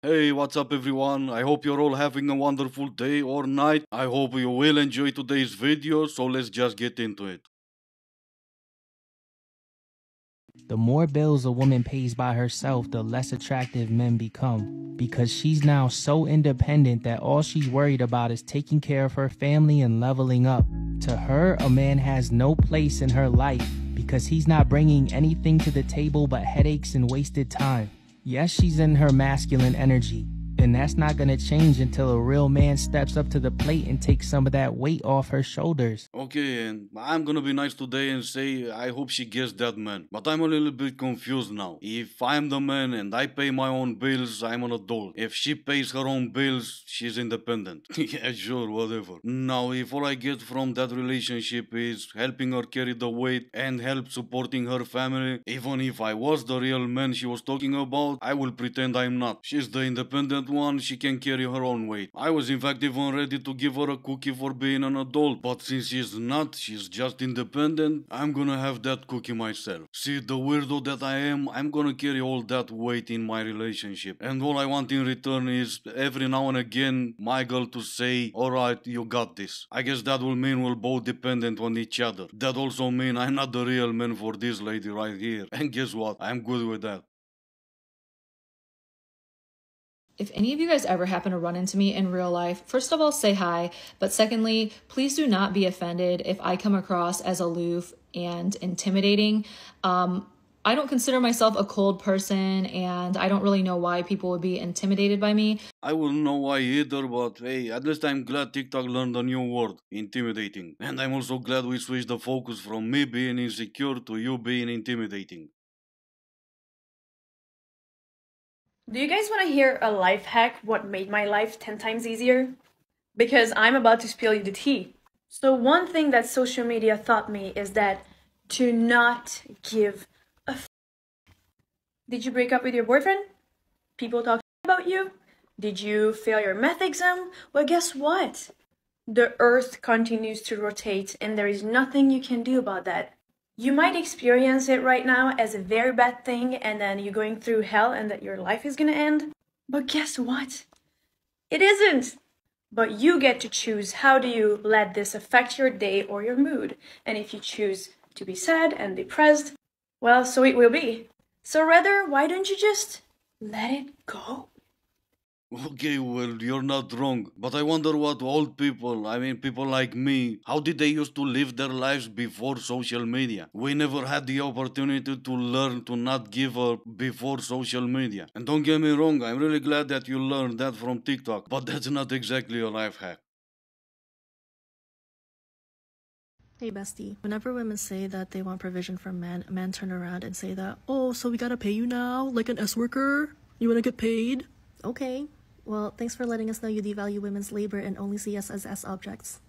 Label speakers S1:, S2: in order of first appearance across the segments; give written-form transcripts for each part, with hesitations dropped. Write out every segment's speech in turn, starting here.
S1: Hey, what's up everyone? I hope you're all having a wonderful day or night. I hope you will enjoy today's video, so let's just get into it.
S2: The more bills a woman pays by herself, the less attractive men become. Because she's now so independent that all she's worried about is taking care of her family and leveling up. To her, a man has no place in her life because he's not bringing anything to the table but headaches and wasted time. Yes, she's in her masculine energy, and that's not gonna change until a real man steps up to the plate and takes some of that weight off her shoulders.
S1: Okay, and I'm gonna be nice today and say I hope she gets that man. But I'm a little bit confused now. If I'm the man and I pay my own bills, I'm an adult. If she pays her own bills, she's independent. Yeah, sure, whatever. Now, if all I get from that relationship is helping her carry the weight and help supporting her family, even if I was the real man she was talking about, I will pretend I'm not. She's the independent one, she can carry her own weight. I was in fact even ready to give her a cookie for being an adult, but since she's not, she's just independent, I'm gonna have that cookie myself. See, the weirdo that I am, I'm gonna carry all that weight in my relationship. And all I want in return is every now and again my girl to say, alright, you got this. I guess that will mean we're both dependent on each other. That also mean I'm not the real man for this lady right here. And guess what? I'm good with that.
S3: If any of you guys ever happen to run into me in real life, first of all, say hi. But secondly, please do not be offended if I come across as aloof and intimidating. I don't consider myself a cold person, and I don't really know why people would be intimidated by me.
S1: I wouldn't know why either, but hey, at least I'm glad TikTok learned a new word, intimidating. And I'm also glad we switched the focus from me being insecure to you being intimidating.
S4: Do you guys want to hear a life hack what made my life 10 times easier? Because I'm about to spill you the tea. So one thing that social media taught me is that to not give a f. Did you break up with your boyfriend? People talk about you? Did you fail your math exam? Well, guess what? The earth continues to rotate and there is nothing you can do about that. You might experience it right now as a very bad thing and then you're going through hell and that your life is gonna end. But guess what? It isn't. But you get to choose how do you let this affect your day or your mood. And if you choose to be sad and depressed, well, so it will be. So rather, why don't you just let it go?
S1: Okay, well, you're not wrong. But I wonder what old people, I mean people like me, how did they used to live their lives before social media? We never had the opportunity to learn to not give up before social media. And don't get me wrong, I'm really glad that you learned that from TikTok, but that's not exactly a life hack.
S5: Hey bestie, whenever women say that they want provision from men turn around and say that, oh, so we gotta pay you now, like an S worker? You wanna get paid? Okay, well, thanks for letting us know you devalue women's labor and only see us as S objects.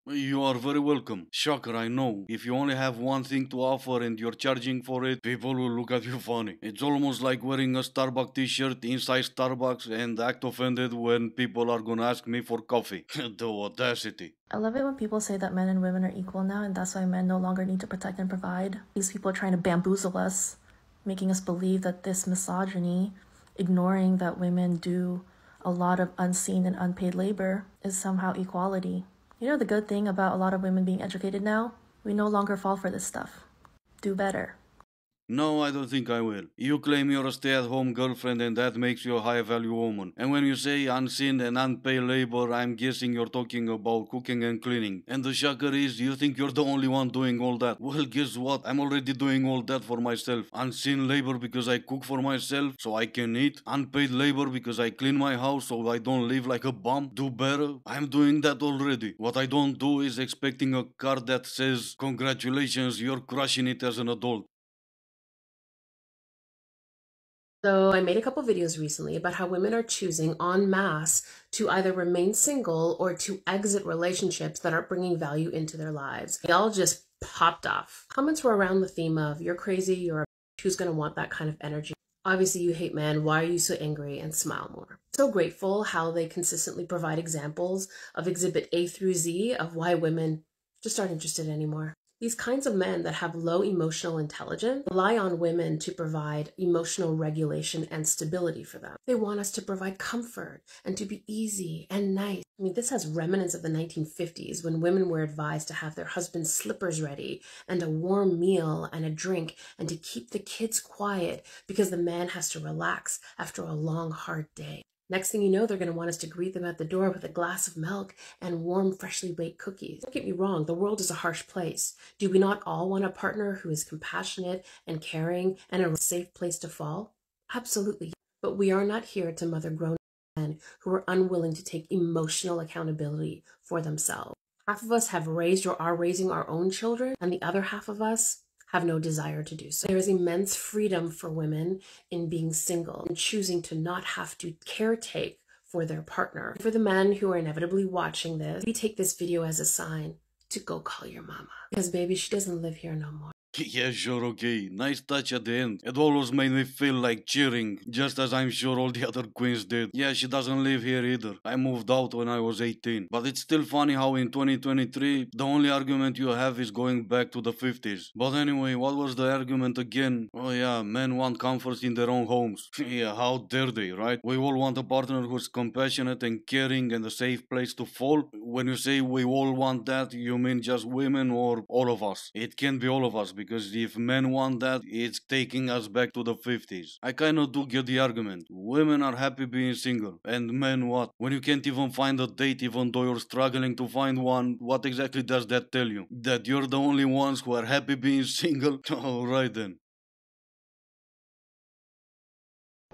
S1: You are very welcome. Shocker, I know. If you only have one thing to offer and you're charging for it, people will look at you funny. It's almost like wearing a Starbucks t-shirt inside Starbucks and act offended when people are gonna ask me for coffee. The audacity.
S5: I love it when people say that men and women are equal now and that's why men no longer need to protect and provide. These people are trying to bamboozle us, making us believe that this misogyny, ignoring that women do a lot of unseen and unpaid labor, is somehow equality. You know the good thing about a lot of women being educated now? We no longer fall for this stuff. Do better.
S1: No, I don't think I will. You claim you're a stay-at-home girlfriend and that makes you a high-value woman. And when you say unseen and unpaid labor, I'm guessing you're talking about cooking and cleaning. And the shocker is, you think you're the only one doing all that. Well, guess what? I'm already doing all that for myself. Unseen labor because I cook for myself so I can eat. Unpaid labor because I clean my house so I don't live like a bum. Do better? I'm doing that already. What I don't do is expecting a card that says, congratulations, you're crushing it as an adult.
S6: So I made a couple videos recently about how women are choosing en masse to either remain single or to exit relationships that aren't bringing value into their lives. They all just popped off. Comments were around the theme of, you're crazy, you're a bitch, who's gonna want that kind of energy? Obviously you hate men, why are you so angry, and smile more. So grateful how they consistently provide examples of exhibit A through Z of why women just aren't interested anymore. These kinds of men that have low emotional intelligence rely on women to provide emotional regulation and stability for them. They want us to provide comfort and to be easy and nice. I mean, this has remnants of the 1950s when women were advised to have their husband's slippers ready and a warm meal and a drink and to keep the kids quiet because the man has to relax after a long, hard day. Next thing you know, they're going to want us to greet them at the door with a glass of milk and warm, freshly baked cookies. Don't get me wrong, the world is a harsh place. Do we not all want a partner who is compassionate and caring and a safe place to fall? Absolutely. But we are not here to mother grown men who are unwilling to take emotional accountability for themselves. Half of us have raised or are raising our own children, and the other half of us have no desire to do so. There is immense freedom for women in being single and choosing to not have to caretake for their partner. For the men who are inevitably watching this, we take this video as a sign to go call your mama. Because baby, she doesn't live here no more.
S1: Yeah, sure, okay. Nice touch at the end. It always made me feel like cheering, just as I'm sure all the other queens did. Yeah, she doesn't live here either. I moved out when I was 18. But it's still funny how in 2023, the only argument you have is going back to the 50s. But anyway, what was the argument again? Oh yeah, men want comfort in their own homes. Yeah, how dare they, right? We all want a partner who's compassionate and caring and a safe place to fall. When you say we all want that, you mean just women or all of us? It can be all of us, because if men want that, it's taking us back to the 50s. I kinda do get the argument. Women are happy being single. And men what? When you can't even find a date even though you're struggling to find one, what exactly does that tell you? That you're the only ones who are happy being single? Alright then.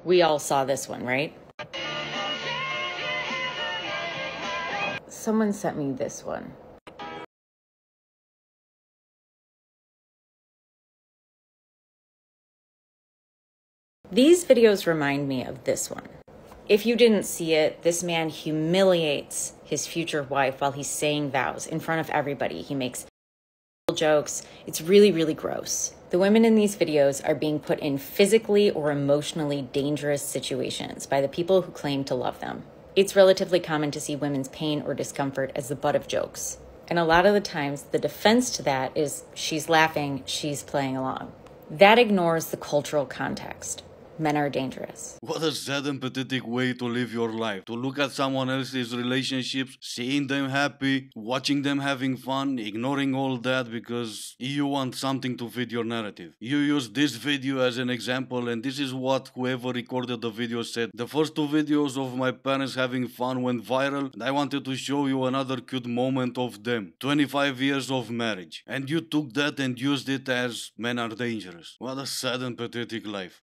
S7: We all saw this one, right? Someone sent me this one. These videos remind me of this one. If you didn't see it, this man humiliates his future wife while he's saying vows in front of everybody. He makes jokes. It's really, really gross. The women in these videos are being put in physically or emotionally dangerous situations by the people who claim to love them. It's relatively common to see women's pain or discomfort as the butt of jokes. And a lot of the times, the defense to that is she's laughing, she's playing along. That ignores the cultural context. Men are dangerous.
S1: What a sad and pathetic way to live your life. To look at someone else's relationships, seeing them happy, watching them having fun, ignoring all that because you want something to fit your narrative. You use this video as an example, and this is what whoever recorded the video said. The first two videos of my parents having fun went viral, and I wanted to show you another cute moment of them. 25 years of marriage. And you took that and used it as men are dangerous. What a sad and pathetic life.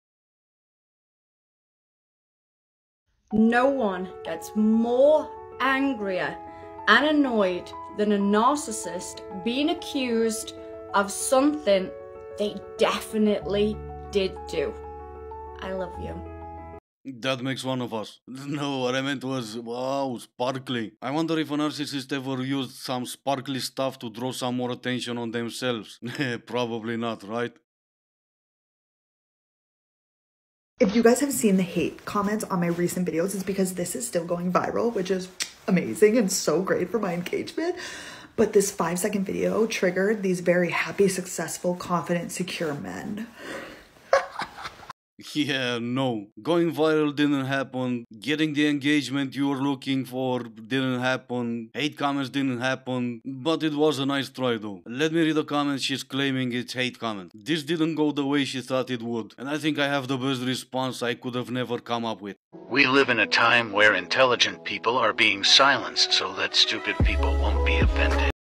S8: No one gets more angrier and annoyed than a narcissist being accused of something they definitely did do. I love you.
S1: That makes one of us. No, what I meant was, wow, sparkly. I wonder if a narcissist ever used some sparkly stuff to draw some more attention on themselves. Probably not, right?
S9: If you guys have seen the hate comments on my recent videos, it's because this is still going viral, which is amazing and so great for my engagement. But this 5-second video triggered these very happy, successful, confident, secure men.
S1: Yeah, no. Going viral didn't happen. Getting the engagement you were looking for didn't happen. Hate comments didn't happen. But it was a nice try though. Let me read the comments she's claiming it's hate comment. This didn't go the way she thought it would. And I think I have the best response I could have never come up with.
S10: We live in a time where intelligent people are being silenced so that stupid people won't be offended.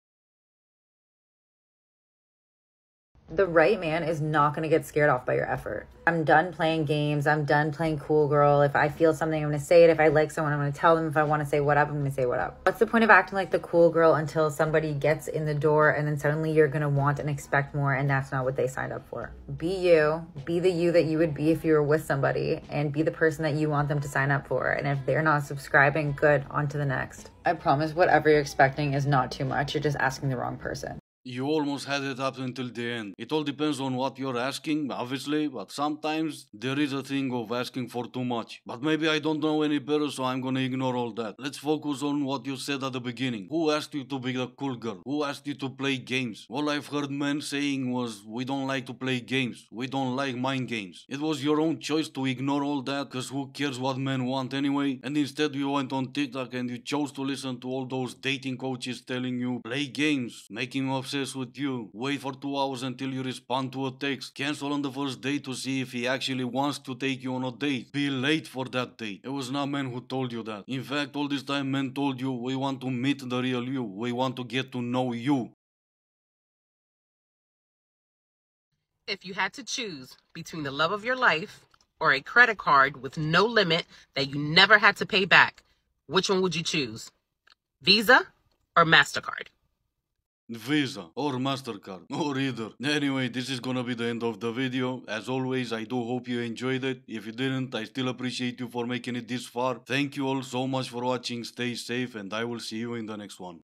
S7: The right man is not going to get scared off by your effort. I'm done playing games. I'm done playing cool girl. If I feel something, I'm going to say it. If I like someone, I'm going to tell them. If I want to say what up, I'm going to say what up. What's the point of acting like the cool girl until somebody gets in the door and then suddenly you're going to want and expect more, and that's not what they signed up for. Be you. Be the you that you would be if you were with somebody, and be the person that you want them to sign up for. And if they're not subscribing, good, on to the next. I promise whatever you're expecting is not too much. You're just asking the wrong person.
S1: You almost had it up until the end. It all depends on what you're asking, obviously, but sometimes there is a thing of asking for too much. But maybe I don't know any better, so I'm gonna ignore all that. Let's focus on what you said at the beginning. Who asked you to be the cool girl? Who asked you to play games? All I've heard men saying was, we don't like to play games. We don't like mind games. It was your own choice to ignore all that, cause who cares what men want anyway? And instead you went on TikTok and you chose to listen to all those dating coaches telling you, play games, making you obsessed with you, wait for 2 hours until you respond to a text, cancel on the first date to see if he actually wants to take you on a date, be late for that date. It was not men who told you that. In fact, all this time men told you, we want to meet the real you, we want to get to know you.
S6: If you had to choose between the love of your life or a credit card with no limit that you never had to pay back, which one would you choose? Visa or MasterCard?
S1: Visa or MasterCard or either. Anyway, this is gonna be the end of the video. As always, I do hope you enjoyed it. If you didn't, I still appreciate you for making it this far. Thank you all so much for watching. Stay safe and I will see you in the next one.